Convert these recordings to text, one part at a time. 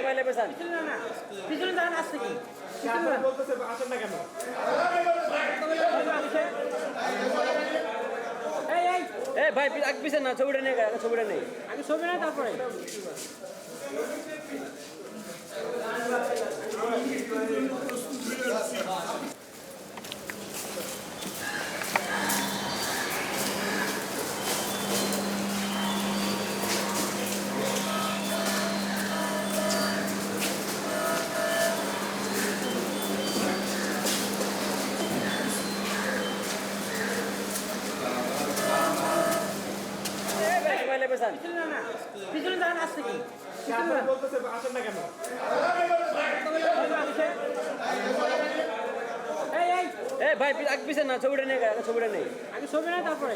মোবাইলে পেছান পিছনে যান আসছে কি বলতেছে আসেন না কেন? এই এই এই ভাই আগে পিছান না, ছবিটা নেই, ছবিটা নেই। আগে ছবি না তারপরে মোবাইলে পেছান পিছনে যান আসছে কি বলতেছে আসেন না কেন? এই এই এই ভাই আগে পিছান না, ছবিটা নেই, ছবিটা নেই। আগে ছবি না তারপরে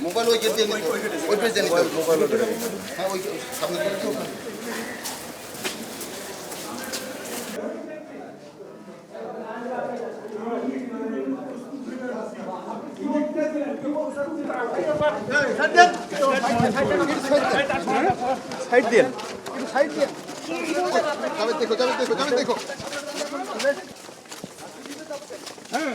মোবাইল ওই গেট দিয়ে নিতে ওই পেজ দিয়ে নিতে মোবাইল হ্যাঁ ওই সামনে সাইড দিয়ে সাইড দিয়ে যাবে দেখো যাবে দেখো যাবে দেখো হ্যাঁ